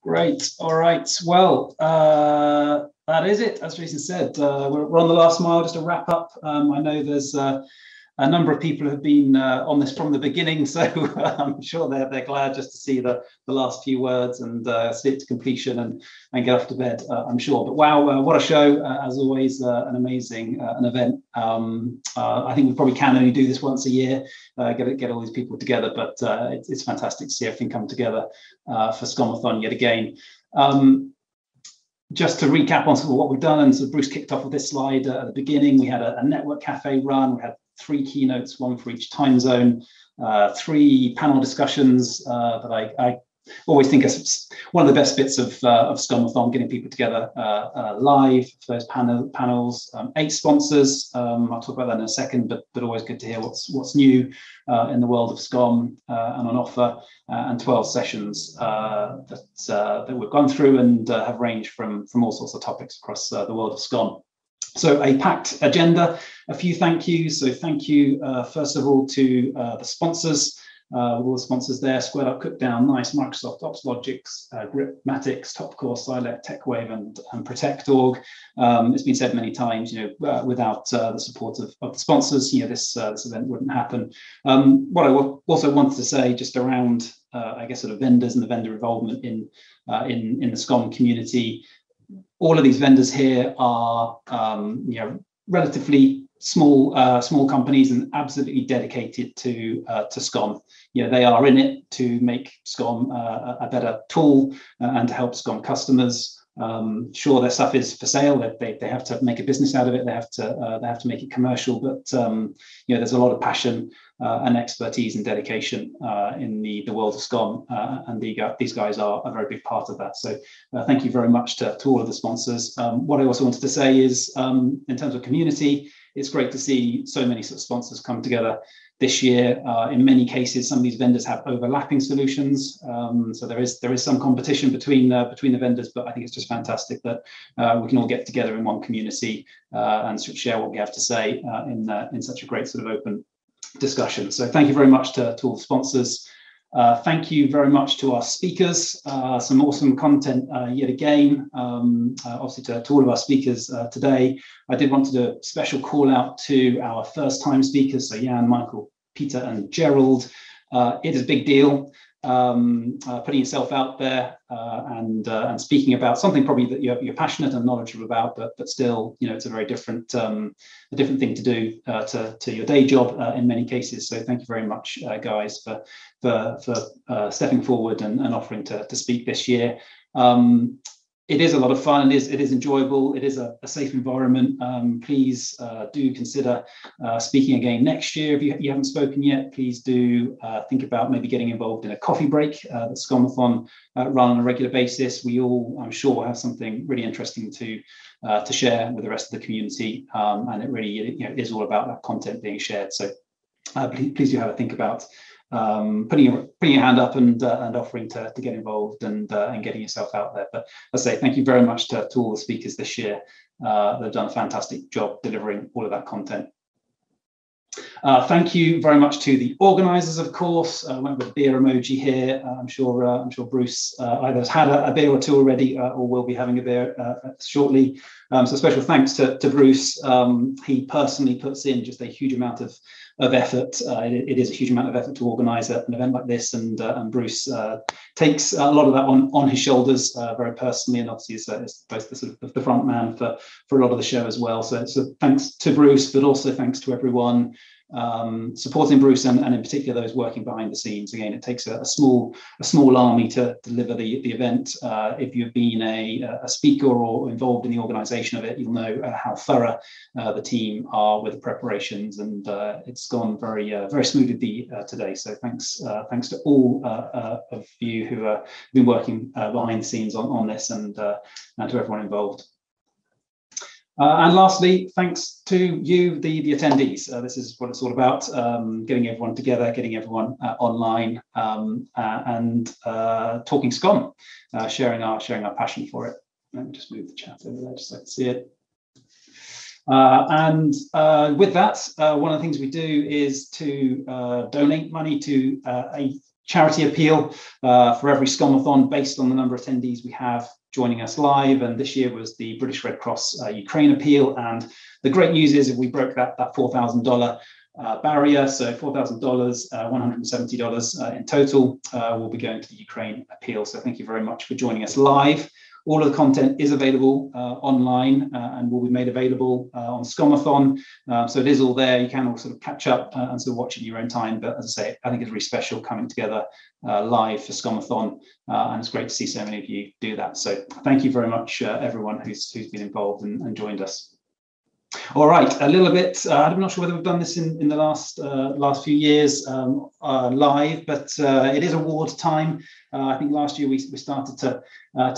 Great. All right. Well, that is it. As Jason said, we're on the last mile. Just to wrap up, I know there's a number of people have been on this from the beginning, so I'm sure they're glad just to see the last few words and see it to completion and get off to bed. I'm sure. But wow, what a show! As always, an amazing an event. I think we probably can only do this once a year, get all these people together. But it's fantastic to see everything come together for SCOMathon yet again. Just to recap on some of what we've done, and so Bruce kicked off with this slide at the beginning. We had a network cafe run. We had 3 keynotes, 1 for each time zone, 3 panel discussions that I always think is one of the best bits of SCOMathon, getting people together live for those panels. 8 sponsors. I'll talk about that in a second, but always good to hear what's new in the world of SCOM and on offer. And 12 sessions that we've gone through and have ranged from all sorts of topics across the world of SCOM. So a packed agenda, a few thank yous. So thank you, first of all, to the sponsors, all the sponsors there: SquaredUp, Cookdown, Nice, Microsoft, OpsLogix, Gripmatics, Topcore, Silent, TechWave, and Protect.org. It's been said many times, without the support of the sponsors, this event wouldn't happen. What I also wanted to say, just around, I guess, sort of vendors and the vendor involvement in the SCOM community. All of these vendors here are, relatively small companies and absolutely dedicated to SCOM. They are in it to make SCOM a better tool and to help SCOM customers. Sure, their stuff is for sale. They have to make a business out of it. They have to make it commercial. But there's a lot of passion and expertise and dedication in the world of SCOM, and these guys are a very big part of that. So thank you very much to all of the sponsors. What I also wanted to say is, in terms of community, it's great to see so many sort of sponsors come together this year. In many cases, some of these vendors have overlapping solutions, so there is some competition between the vendors. But I think it's just fantastic that we can all get together in one community and sort of share what we have to say in such a great sort of open discussion. So thank you very much to all the sponsors. Thank you very much to our speakers. Some awesome content yet again. Obviously to all of our speakers today. I did want to do a special call out to our first time speakers, so Jan, Michael, Peter and Gerald. It is a big deal putting yourself out there and speaking about something probably that you're passionate and knowledgeable about, but still, it's a very different thing to do to your day job in many cases. So thank you very much, guys, for stepping forward and offering to speak this year. It is a lot of fun. It is enjoyable. It is a safe environment. Please do consider speaking again next year. If you haven't spoken yet, please do think about maybe getting involved in a coffee break that SCOMathon run on a regular basis. We all, I'm sure, have something really interesting to share with the rest of the community, and it really is all about that content being shared. So please do have a think about putting your hand up and offering to get involved and getting yourself out there. But as I say, thank you very much to all the speakers this year. They've done a fantastic job delivering all of that content. Thank you very much to the organisers, of course. I went with a beer emoji here. I'm sure Bruce either has had a beer or 2 already, or will be having a beer shortly. So special thanks to Bruce. He personally puts in just a huge amount of effort. It is a huge amount of effort to organise an event like this, and Bruce takes a lot of that on his shoulders very personally, and obviously is both the sort of the front man for a lot of the show as well. So thanks to Bruce, but also thanks to everyone supporting Bruce and in particular those working behind the scenes. Again, it takes a small army to deliver the event. If you've been a speaker or involved in the organisation of it, you'll know how thorough the team are with the preparations, and it's gone very smoothly today. So thanks to all of you who have been working behind the scenes on this, and to everyone involved. And lastly, thanks to you, the attendees. This is what it's all about, getting everyone together, getting everyone online, and talking SCOM, sharing our passion for it. Let me just move the chat over there just so I can see it. And with that, one of the things we do is to donate money to a charity appeal for every SCOMathon based on the number of attendees we have joining us live. And this year was the British Red Cross Ukraine appeal. And the great news is if we broke that $4,000 barrier, so $4,000, $170 in total, will be going to the Ukraine appeal. So thank you very much for joining us live. All of the content is available online and will be made available on SCOMathon. So it is all there. You can all sort of catch up and sort of watch it in your own time. But as I say, I think it's really special coming together live for SCOMathon. And it's great to see so many of you do that. So thank you very much, everyone who's been involved and joined us. All right, a little bit. I'm not sure whether we've done this in the last few years live, but it is award time. I think last year we started to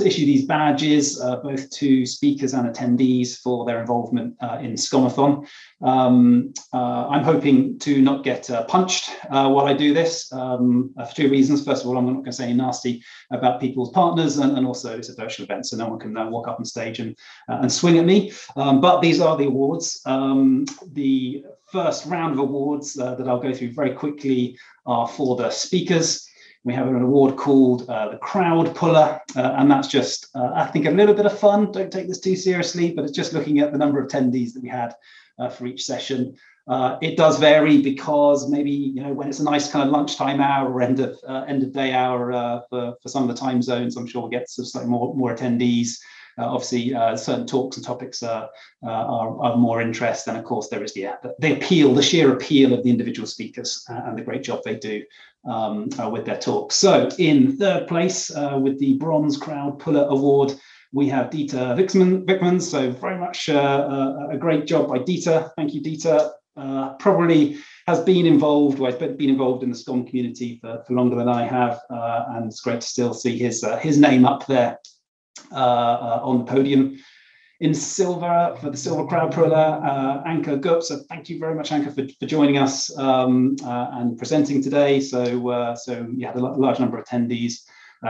issue these badges both to speakers and attendees for their involvement in SCOMathon. I'm hoping to not get punched while I do this for two reasons. First of all, I'm not going to say anything nasty about people's partners, and also it's a virtual event, so no one can walk up on stage and swing at me. But these are the awards. The first round of awards that I'll go through very quickly are for the speakers. We have an award called the Crowd Puller, and that's just, I think, a little bit of fun. Don't take this too seriously, but it's just looking at the number of attendees that we had for each session. It does vary because maybe when it's a nice kind of lunchtime hour or end of day hour for some of the time zones, I'm sure we'll get slightly more attendees. Obviously, certain talks and topics are more interest, and of course there is the appeal, the sheer appeal of the individual speakers and the great job they do with their talks. So in third place with the Bronze Crowd Puller Award, we have Dieter Wickman. So very much a great job by Dieter. Thank you, Dieter. Probably has been involved, or has been involved in the SCOM community for longer than I have, and it's great to still see his name up there on the podium. In silver, for the Silver Crowd Puller, Anka Gup. So thank you very much, Anka, for joining us and presenting today. So you had a large number of attendees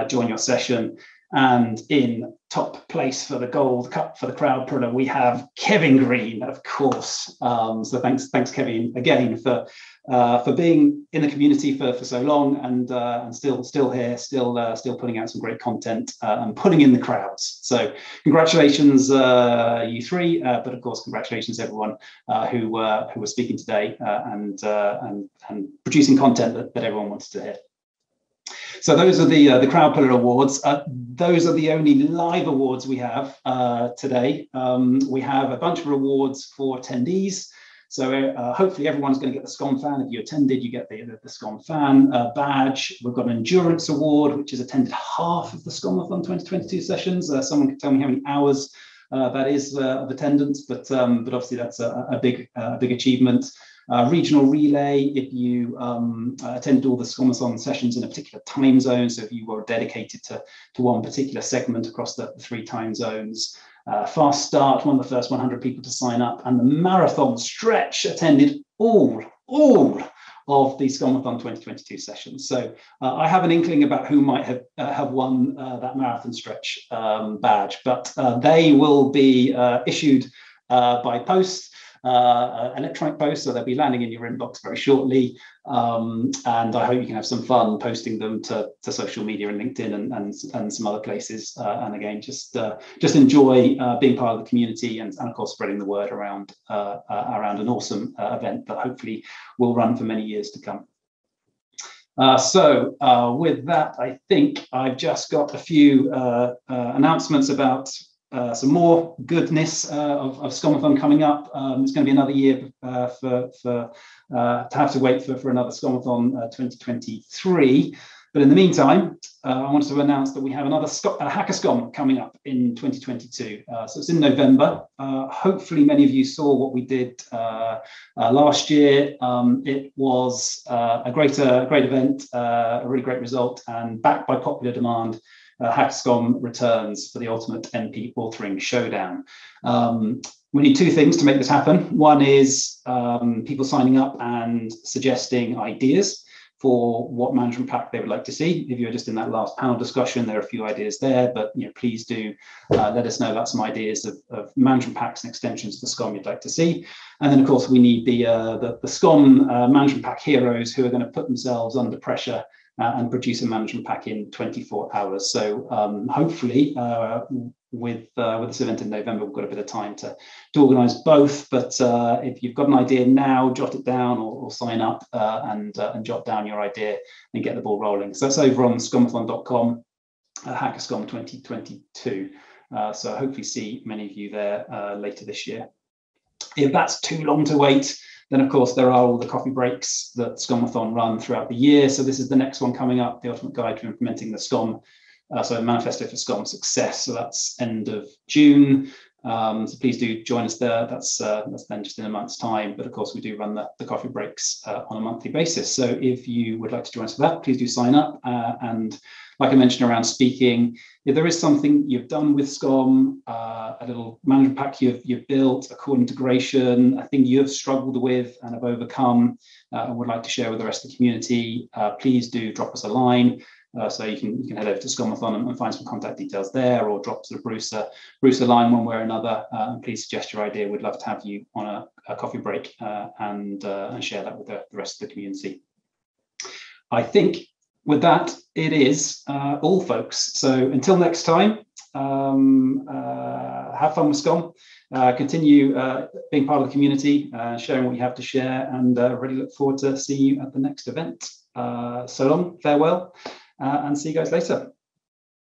join your session. And in top place for the Gold Cup for the Crowd Puller, we have Kevin Green, of course. So thanks, Kevin, again for being in the community for so long and still here, still putting out some great content and putting in the crowds. So congratulations, you three, but of course congratulations everyone who was speaking today and producing content that everyone wanted to hear. So those are the Crowd Puller Awards. Those are the only live awards we have today. We have a bunch of awards for attendees. So hopefully everyone's going to get the SCOMFan. If you attended, you get the SCOMFan badge. We've got an Endurance Award, which has attended half of the SCOMathon 2022 sessions. Someone can tell me how many hours that is of attendance, but obviously that's a big achievement. Regional relay, if you attended all the SCOMathon sessions in a particular time zone, so if you were dedicated to one particular segment across the 3 time zones. Fast Start, one of the first 100 people to sign up, and the Marathon Stretch attended all of the SCOMathon 2022 sessions. So I have an inkling about who might have won that Marathon Stretch badge, but they will be issued by post. Electronic post, so they'll be landing in your inbox very shortly, and I hope you can have some fun posting them to social media and LinkedIn and some other places, and again just enjoy being part of the community and of course spreading the word around an awesome event that hopefully will run for many years to come. So with that, I think I've just got a few announcements about some more goodness of SCOMathon coming up. It's going to be another year to have to wait for another SCOMathon 2023. But in the meantime, I wanted to announce that we have another HackerSCOM coming up in 2022. So it's in November. Hopefully many of you saw what we did last year. It was a great event, a really great result, and backed by popular demand. HackerSCOM returns for the ultimate MP authoring showdown. We need 2 things to make this happen. One is people signing up and suggesting ideas for what management pack they would like to see. If you're just in that last panel discussion, there are a few ideas there, but please do let us know about some ideas of management packs and extensions to SCOM you'd like to see. And then of course we need the SCOM management pack heroes who are going to put themselves under pressure and produce a management pack in 24 hours. So hopefully with this event in November, we've got a bit of time to organise both. But if you've got an idea now, jot it down or sign up and jot down your idea and get the ball rolling. So that's over on SCOMathon.com, HackerScom 2022. So I hopefully see many of you there later this year. If that's too long to wait, then of course there are all the coffee breaks that SCOMathon run throughout the year. So this is the next one coming up, the Ultimate Guide to Implementing the SCOM. So Manifesto for SCOM Success. So that's end of June. So please do join us there. That's then just in a month's time. But of course, we do run the coffee breaks on a monthly basis. So if you would like to join us for that, please do sign up. And like I mentioned around speaking, if there is something you've done with SCOM, a little management pack you've built, a core integration, a thing you have struggled with and have overcome and would like to share with the rest of the community, please do drop us a line. So you can head over to SCOMathon and find some contact details there, or drop to the Bruce a line one way or another. And please suggest your idea. We'd love to have you on a coffee break and share that with the rest of the community. I think with that, it is all, folks. So until next time, have fun with SCOM. Continue being part of the community, sharing what you have to share, and really look forward to seeing you at the next event. So long, farewell. And see you guys later.